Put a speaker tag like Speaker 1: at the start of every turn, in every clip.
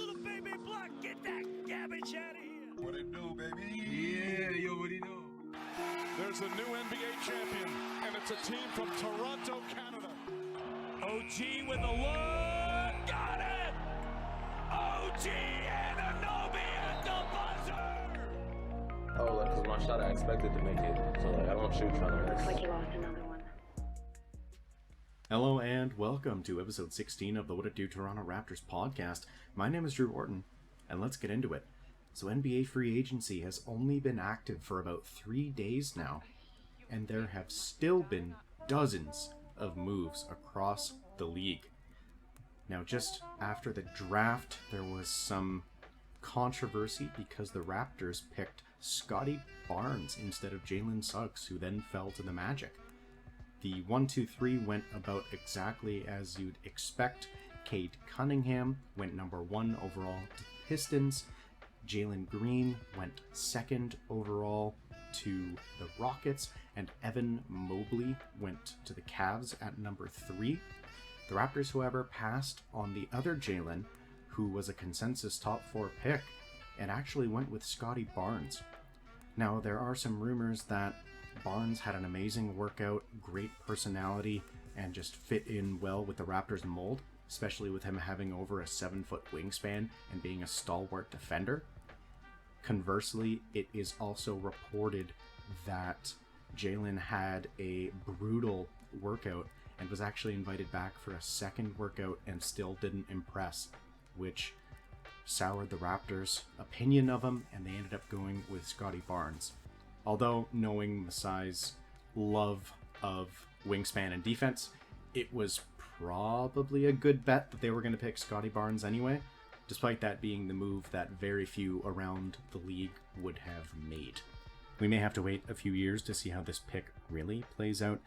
Speaker 1: little baby black, get that garbage out of here.
Speaker 2: What it do, baby?
Speaker 3: Yeah, yo, what do you know?
Speaker 4: There's a new NBA champion, and it's a team from Toronto, Canada.
Speaker 1: OG with a look, got it! OG Anunoby at the buzzer!
Speaker 5: Oh, like, cause my shot I expected to make it, so like I don't shoot trying to miss.
Speaker 6: Looks like he lost another one.
Speaker 7: Hello and welcome to episode 16 of the What It Do Toronto Raptors podcast. My name is Drew Orton, and let's get into it. So NBA free agency has only been active for about 3 days now, and there have still been dozens of moves across the league. Now, just after the draft, there was some controversy because the Raptors picked Scottie Barnes instead of Jalen Suggs, who then fell to the Magic. The 1-2-3 went about exactly as you'd expect. Cade Cunningham went number 1 overall to the Pistons. Jalen Green went 2nd overall to the Rockets. And Evan Mobley went to the Cavs at number 3. The Raptors, however, passed on the other Jalen, who was a consensus top 4 pick, and actually went with Scottie Barnes. Now, there are some rumors that Barnes had an amazing workout, great personality, and just fit in well with the Raptors mold, especially with him having over a 7-foot wingspan and being a stalwart defender. Conversely, it is also reported that Jalen had a brutal workout and was actually invited back for a second workout and still didn't impress, which soured the Raptors' opinion of him, and they ended up going with Scottie Barnes. Although, knowing Masai's love of wingspan and defense, it was probably a good bet that they were going to pick Scottie Barnes anyway, despite that being the move that very few around the league would have made. We may have to wait a few years to see how this pick really plays out,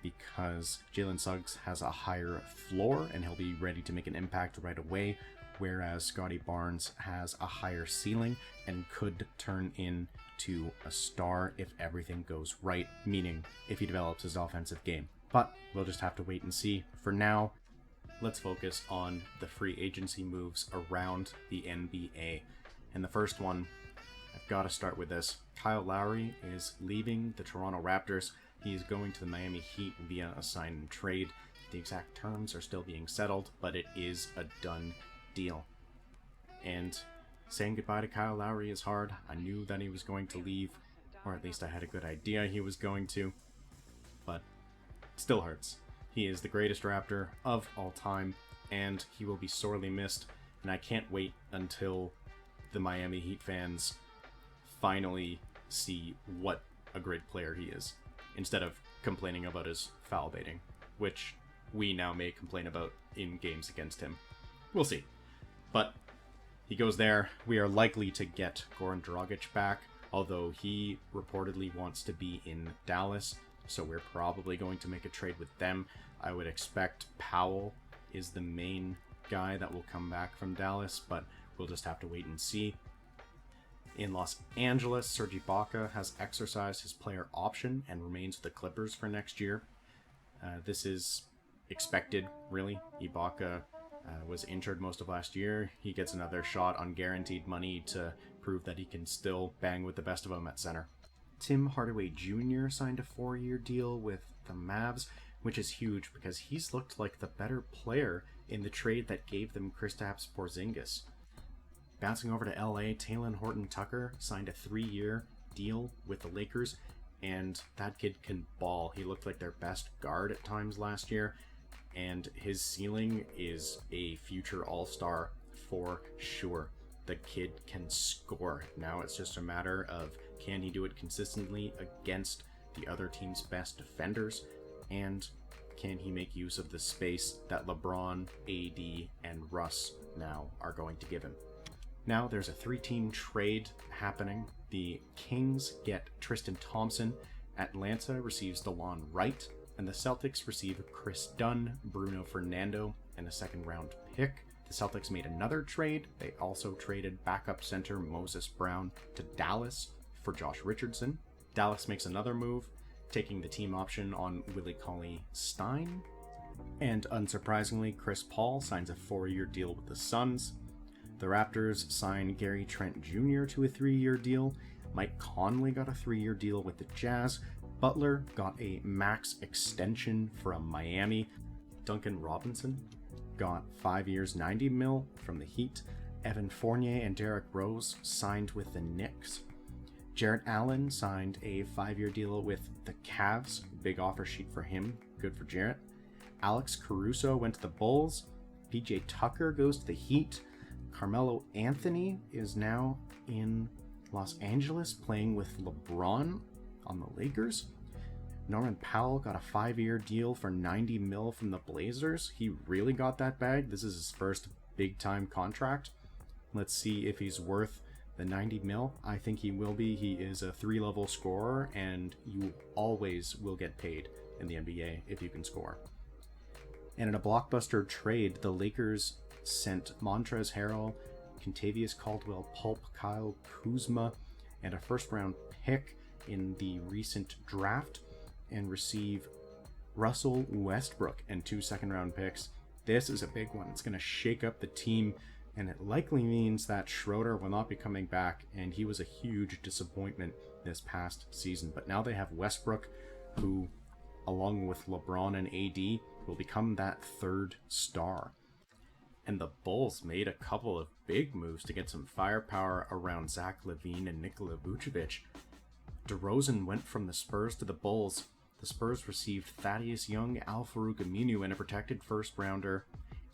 Speaker 7: because Jalen Suggs has a higher floor and he'll be ready to make an impact right away, whereas Scottie Barnes has a higher ceiling and could turn into a star if everything goes right, meaning if he develops his offensive game. But we'll just have to wait and see. For now, let's focus on the free agency moves around the NBA. And the first one, I've got to start with this. Kyle Lowry is leaving the Toronto Raptors. He is going to the Miami Heat via a sign and trade. The exact terms are still being settled, but it is a done deal. And saying goodbye to Kyle Lowry is hard. I knew that he was going to leave, or at least I had a good idea he was going to, but it still hurts. He is the greatest Raptor of all time, and he will be sorely missed, and I can't wait until the Miami Heat fans finally see what a great player he is, instead of complaining about his foul baiting, which we now may complain about in games against him. We'll see. But he goes there. We are likely to get Goran Dragic back, although he reportedly wants to be in Dallas, so we're probably going to make a trade with them. I would expect Powell is the main guy that will come back from Dallas, but we'll just have to wait and see. In Los Angeles, Serge Ibaka has exercised his player option and remains with the Clippers for next year. This is expected, really. Ibaka was injured most of last year. He gets another shot on guaranteed money to prove that he can still bang with the best of them at center. Tim Hardaway Jr. signed a 4-year deal with the Mavs, which is huge because he's looked like the better player in the trade that gave them Kristaps Porzingis. Bouncing over to LA, Talen Horton-Tucker signed a 3-year deal with the Lakers, and that kid can ball. He looked like their best guard at times last year, and his ceiling is a future all-star for sure. The kid can score. Now it's just a matter of, can he do it consistently against the other team's best defenders, and can he make use of the space that LeBron, AD, and Russ now are going to give him. Now there's a 3-team trade happening. The Kings get Tristan Thompson, Atlanta receives DeLon Wright, and the Celtics receive Chris Dunn, Bruno Fernando, and a 2nd-round pick. The Celtics made another trade. They also traded backup center Moses Brown to Dallas for Josh Richardson. Dallas makes another move, taking the team option on Willie Cauley-Stein. And unsurprisingly, Chris Paul signs a 4-year deal with the Suns. The Raptors signed Gary Trent Jr. to a 3-year deal. Mike Conley got a 3-year deal with the Jazz. Butler got a max extension from Miami. Duncan Robinson got 5 years, $90 million from the Heat. Evan Fournier and Derrick Rose signed with the Knicks. Jarrett Allen signed a 5-year deal with the Cavs. Big offer sheet for him. Good for Jarrett. Alex Caruso went to the Bulls. PJ Tucker goes to the Heat. Carmelo Anthony is now in Los Angeles playing with LeBron on the Lakers. Norman Powell got a 5-year deal for $90 million from the Blazers. He really got that bag. This is his first big-time contract. Let's see if he's worth the $90 million. I think he will be. He is a 3-level scorer, and you always will get paid in the NBA if you can score. And in a blockbuster trade, the Lakers sent Montrezl Harrell, Kentavious Caldwell-Pope, Kyle Kuzma, and a first-round pick in the recent draft, and receive Russell Westbrook and 2 second-round picks. This is a big one. It's going to shake up the team, and it likely means that Schroeder will not be coming back, and he was a huge disappointment this past season. But now they have Westbrook, who, along with LeBron and AD, will become that third star. And the Bulls made a couple of big moves to get some firepower around Zach LaVine and Nikola Vucevic. DeRozan went from the Spurs to the Bulls. The Spurs received Thaddeus Young, Al-Farouq Aminu, and a protected first-rounder,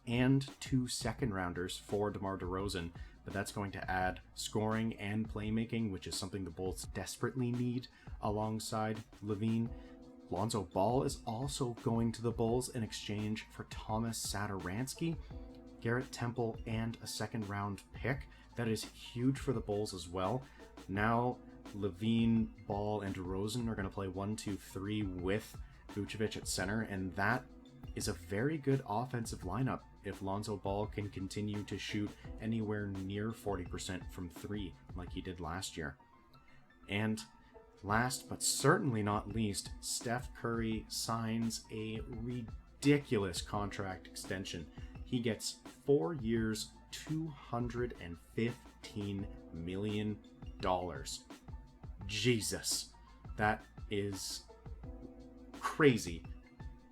Speaker 7: and 2 second-rounders for DeMar DeRozan. But that's going to add scoring and playmaking, which is something the Bulls desperately need alongside LaVine. Lonzo Ball is also going to the Bulls in exchange for Thomas Satoransky, Garrett Temple, and a second-round pick. That is huge for the Bulls as well. Now, LaVine, Ball, and DeRozan are going to play 1-2-3 with Vucevic at center, and that is a very good offensive lineup if Lonzo Ball can continue to shoot anywhere near 40% from 3 like he did last year. And last but certainly not least, Steph Curry signs a ridiculous contract extension. He gets 4 years, $215 million. Jesus, that is crazy.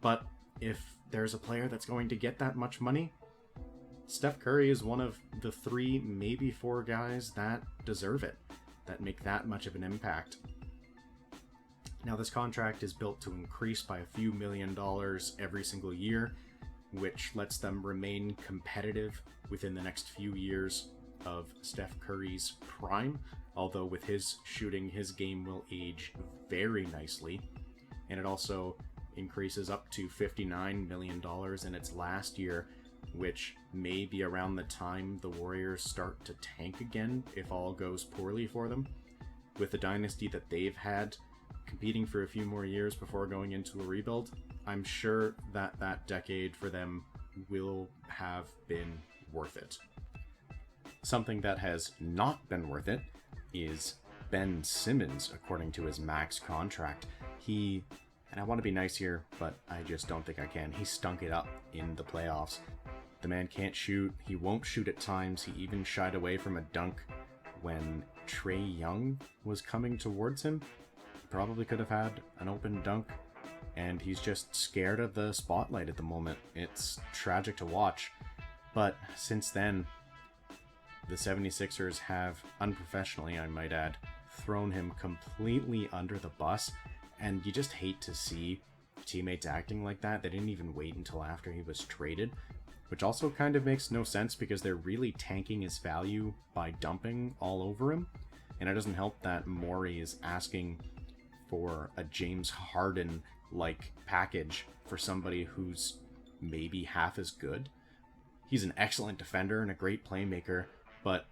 Speaker 7: But if there's a player that's going to get that much money, Steph Curry is one of the 3, maybe 4 guys that deserve it, that make that much of an impact. Now, this contract is built to increase by a few $1 million every single year, which lets them remain competitive within the next few years of Steph Curry's prime. Although with his shooting, his game will age very nicely. And it also increases up to $59 million in its last year, which may be around the time the Warriors start to tank again if all goes poorly for them. With the dynasty that they've had, competing for a few more years before going into a rebuild, I'm sure that that decade for them will have been worth it. Something that has not been worth it is Ben Simmons, according to his max contract. And I want to be nice here, but I just don't think I can. He stunk it up in the playoffs. The man can't shoot. He won't shoot at times. He even shied away from a dunk when Trae Young was coming towards him. He probably could have had an open dunk, and he's just scared of the spotlight at the moment. It's tragic to watch. But since then, the 76ers have, unprofessionally I might add, thrown him completely under the bus, and you just hate to see teammates acting like that. They didn't even wait until after he was traded, which also kind of makes no sense because they're really tanking his value by dumping all over him. And it doesn't help that Morey is asking for a James Harden-like package for somebody who's maybe half as good. He's an excellent defender and a great playmaker, but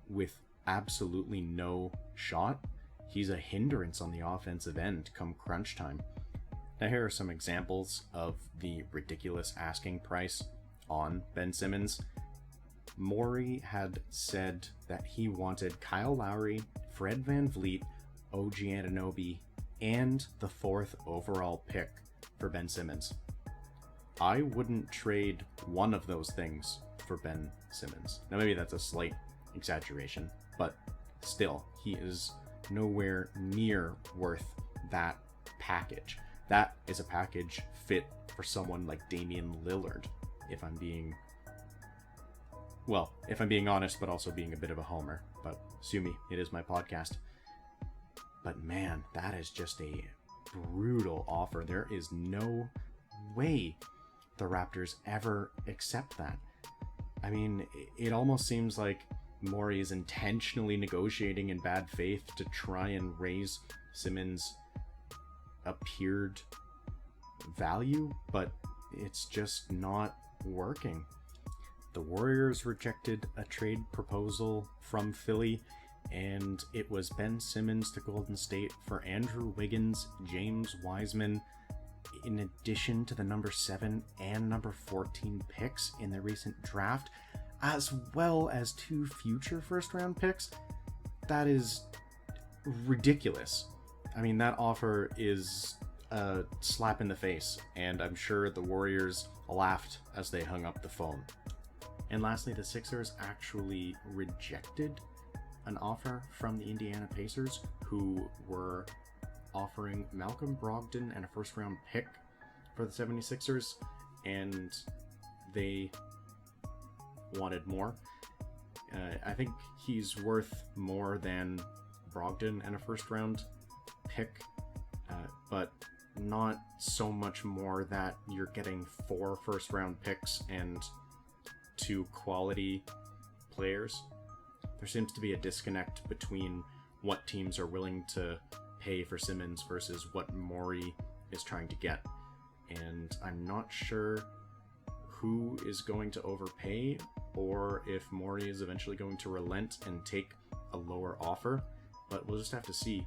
Speaker 7: with absolutely no shot, he's a hindrance on the offensive end come crunch time. Now, here are some examples of the ridiculous asking price on Ben Simmons. Morey had said that he wanted Kyle Lowry, Fred VanVleet, OG Anunoby, and the 4th overall pick for Ben Simmons. I wouldn't trade one of those things for Ben Simmons. Now, maybe that's a slight exaggeration, but still, he is nowhere near worth that package. That is a package fit for someone like Damian Lillard, if I'm being honest, but also being a bit of a homer. But sue me, it is my podcast. But man, that is just a brutal offer. There is no way the Raptors ever accept that. I mean, it almost seems like Morey is intentionally negotiating in bad faith to try and raise Simmons' appeared value, but it's just not working. The Warriors rejected a trade proposal from Philly, and it was Ben Simmons to Golden State for Andrew Wiggins, James Wiseman, in addition to the number 7 and number 14 picks in the recent draft, as well as 2 future first-round picks. That is ridiculous. I mean, that offer is a slap in the face, and I'm sure the Warriors laughed as they hung up the phone. And lastly, the Sixers actually rejected an offer from the Indiana Pacers, who were offering Malcolm Brogdon and a first-round pick for the 76ers, and they wanted more. I think he's worth more than Brogdon and a first-round pick, but not so much more that you're getting 4 first-round picks and 2 quality players. There seems to be a disconnect between what teams are willing to pay for Simmons versus what Morey is trying to get. And I'm not sure who is going to overpay, or if Morey is eventually going to relent and take a lower offer. But we'll just have to see,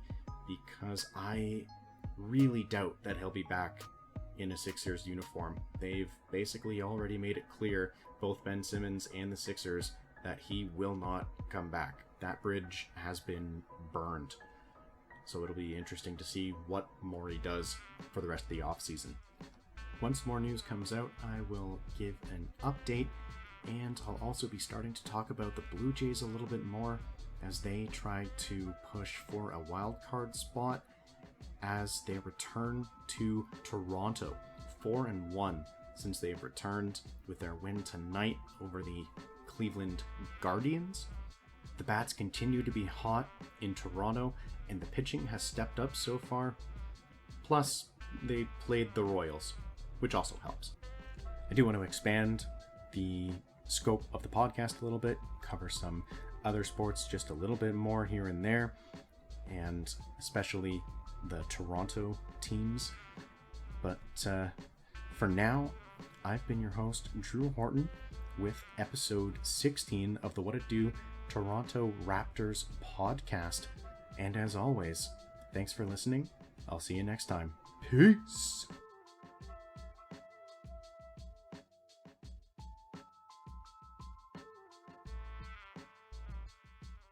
Speaker 7: because I really doubt that he'll be back in a Sixers uniform. They've basically already made it clear, both Ben Simmons and the Sixers, that he will not come back. That bridge has been burned. So it'll be interesting to see what Morey does for the rest of the offseason. Once more news comes out, I will give an update, and I'll also be starting to talk about the Blue Jays a little bit more as they try to push for a wild card spot as they return to Toronto. 4-1 since they've returned with their win tonight over the Cleveland Guardians. The bats continue to be hot in Toronto, and the pitching has stepped up so far. Plus, they played the Royals, which also helps. I do want to expand the scope of the podcast a little bit, cover some other sports just a little bit more here and there, and especially the Toronto teams. But for now, I've been your host, Drew Horton, with episode 16 of the What It Do Toronto Raptors podcast. And as always, thanks for listening. I'll see you next time. Peace!